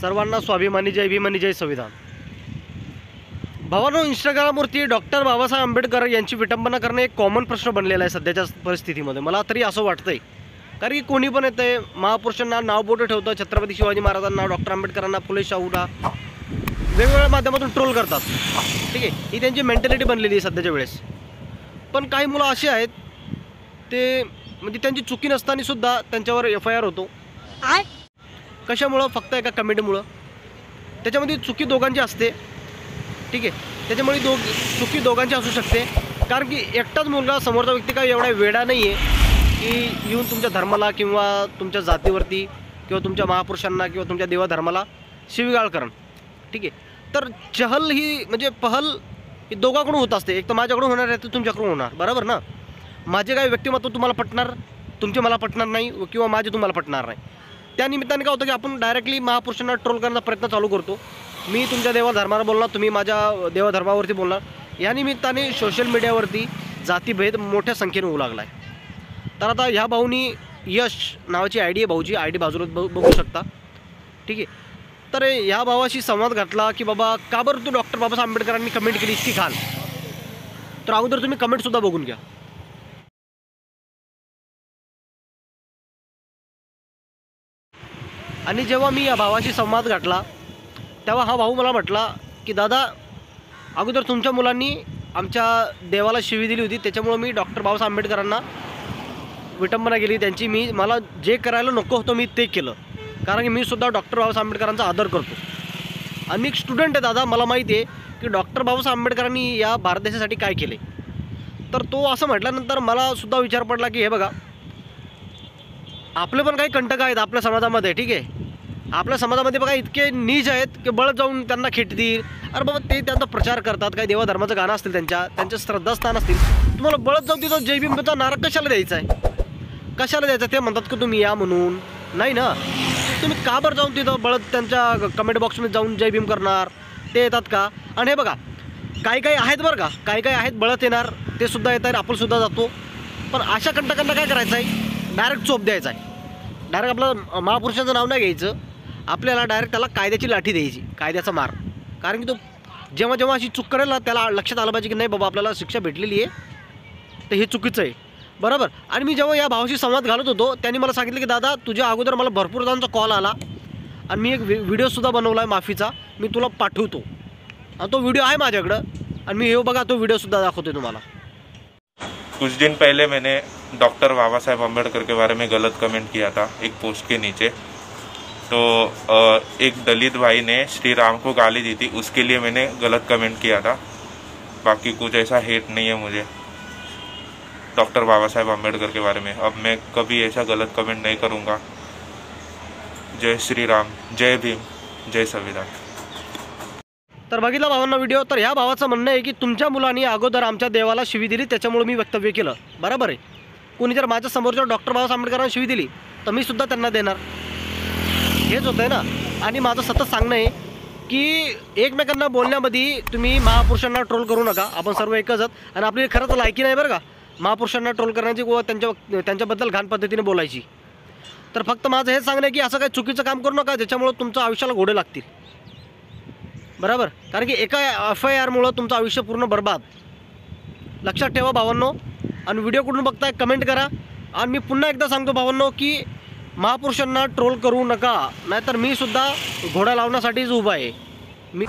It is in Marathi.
सर्वांना स्वाभिमानी जय भीमानी जय संविधान। भावांनो, इंस्टाग्रामवरती डॉक्टर बाबासाहेब आंबेडकर यांची विटंबना करणे एक कॉमन प्रश्न बनलेला आहे सध्याच्या परिस्थितीमध्ये। मला तरी असं वाटतंय, कारण की कोणी पण येतंय, महापुरुषांना नाव बोटं ठेवतं, छत्रपती शिवाजी महाराजांना, डॉक्टर आंबेडकरांना, फुले शाहूला वेगवेगळ्या माध्यमातून ट्रोल करतात। ठीक आहे, ही त्यांची मेंटॅलिटी बनलेली आहे सध्याच्या वेळेस। पण काही मुलं अशी आहेत, ते म्हणजे त्यांची चुकी नसताना सुद्धा त्यांच्यावर FIR होतो। कशामुळं? फक्त एका कमेंटमुळं। त्याच्यामध्ये चुकी दोघांची असते, ठीक आहे, त्याच्यामुळे चुकी दोघांची असू शकते। कारण की एकटाच मुलगा, समोरचा व्यक्ती काय एवढा वेडा नाही आहे की येऊन तुमच्या धर्माला किंवा तुमच्या जातीवरती किंवा तुमच्या महापुरुषांना किंवा तुमच्या देवाधर्माला शिवीगाळ करण। ठीक आहे, तर चहल ही म्हणजे पहल ही दोघांकडून होत असते। एक तर माझ्याकडून होणार आहे, तर तुमच्याकडून होणार, बरोबर ना? माझे काही व्यक्तिमत्व तुम्हाला पटणार, तुमचे मला पटणार नाही, किंवा माझे तुम्हाला पटणार नाही। त्या निमित्ताने काय होतं की आपण डायरेक्टली महापुरुषांना ट्रोल करण्याचा प्रयत्न चालू करतो। मी तुमच्या देवाधर्माला बोलणार, तुम्ही माझ्या देवाधर्मावरती बोलणार। या निमित्ताने सोशल मीडियावरती जातीभेद मोठ्या संख्येने होऊ लागला आहे। तर आता ह्या भाऊनी यश नावाची ID आहे भाऊची, ID बाजूला बघू शकता। ठीक आहे, तर ह्या भावाशी संवाद घातला की बाबा का बरं तू डॉक्टर बाबासाहेब आंबेडकरांनी कमेंट केली इतकी घाल। तर अगोदर तुम्ही कमेंटसुद्धा बघून घ्या। आणि जेव्हा मी या भावाशी संवाद घातला तेव्हा हा भाऊ मला म्हटला की दादा, अगोदर तुमच्या मुलांनी आमच्या देवाला शिवी दिली होती, त्याच्यामुळं मी डॉक्टर बाबासाहेब आंबेडकरांना विटंबना केली त्यांची। मला जे करायला नको होतं मी ते केलं, कारण की मी सुद्धा डॉक्टर बाबासाहेब आंबेडकरांचा आदर करतो। आणि एक स्टुडंट आहे दादा, मला माहिती आहे की डॉक्टर बाबासाहेब आंबेडकरांनी या भारत देशासाठी काय केले। तर तो असं म्हटल्यानंतर मला सुद्धा विचार पडला की हे बघा, आपले पण काही कंटक आहेत आपल्या समाजामध्ये। ठीक आहे, आपल्या समाजामध्ये बघा इतके नीच आहेत की बळत जाऊन त्यांना खेटतील। अरे बाबा, ते त्यांचा प्रचार करतात, काही देवाधर्माचं गाणं असतील, त्यांचे श्रद्धास्थान असतील, तुम्हाला बळत जाऊन तिथं जय भीमचा नारा कशाला द्यायचा आहे? कशाला द्यायचा? ते म्हणतात की तुम्ही या म्हणून, नाही ना? तुम्ही का बरं जाऊन तिथं बळत त्यांच्या कमेंट बॉक्समध्ये जाऊन जय भीम करणार? ते येतात का? आणि हे बघा, काही आहेत बरं का, काही आहेत बळत येणार, ते सुद्धा येतात, आपण सुद्धा जातो। पण अशा कंटकांना काय करायचं आहे? डायरेक्ट चोप द्यायचा आहे। डायरेक्ट आपलं महापुरुषाचं नाव नाही घ्यायचं, आपल्याला डायरेक्ट त्याला कायद्याची लाठी द्यायची, कायद्याचा मार। कारण की तो जेव्हा अशी चूक करेल ना, त्याला लक्षात आलं पाहिजे की नाही बाबा, आपल्याला शिक्षा भेटलेली आहे, तर हे चुकीचं आहे, बरोबर? आणि मी जेव्हा या भावाशी संवाद घालत होतो, त्यांनी मला सांगितलं की दादा, तुझ्या अगोदर मला भरपूर जणांचा कॉल आला आणि मी एक व्हिडिओसुद्धा बनवला आहे माफीचा, मी तुला पाठवतो। आणि तो व्हिडिओ आहे माझ्याकडं, आणि मी हे बघा तो व्हिडिओसुद्धा दाखवतो तुम्हाला। कुछ दिन पहले मैंने डॉक्टर बाबा साहेब अम्बेडकर के बारे में गलत कमेंट किया था एक पोस्ट के नीचे। तो एक दलित भाई ने श्री राम को गाली दी थी, उसके लिए मैंने गलत कमेंट किया था। बाकी कुछ ऐसा हेट नहीं है मुझे डॉक्टर बाबा साहेब अम्बेडकर के बारे में। अब मैं कभी ऐसा गलत कमेंट नहीं करूँगा। जय श्री राम, जय भीम, जय संविधान। तर बघितला भावांना व्हिडिओ। तर ह्या भावाचं म्हणणं आहे की तुमच्या मुलांनी अगोदर आमच्या देवाला शिवी दिली, त्याच्यामुळे मी वक्तव्य केलं, बरोबर आहे। कोणी जर माझ्या समोरच्या डॉक्टर बाबासाहेब आंबेडकरांना शिवी दिली तर मी सुद्धा त्यांना देणार, हेच होतं आहे ना। आणि माझं सतत सांगणं आहे की एकमेकांना बोलण्यामध्ये तुम्ही महापुरुषांना ट्रोल करू नका, आपण सर्व एकच आहात। आणि आपली खरंच लायकी नाही बरं का महापुरुषांना ट्रोल करण्याची किंवा त्यांच्याबद्दल घाण पद्धतीने बोलायची। तर फक्त माझं हेच सांगणं आहे की असं काही चुकीचं काम करू नका ज्याच्यामुळं तुमच्या आयुष्याला घोडे लागतील, बरोबर? कारण की एका FIRमुळं तुमचं आयुष्य पूर्ण बर्बाद। लक्षात ठेवा भावांनो। आणि व्हिडिओ कुठून बघताय कमेंट करा। आणि मी पुन्हा एकदा सांगतो भावांनो की महापुरुषांना ट्रोल करू नका, नाहीतर मी सुद्धा घोडा लावण्यासाठीच उभा आहे। मी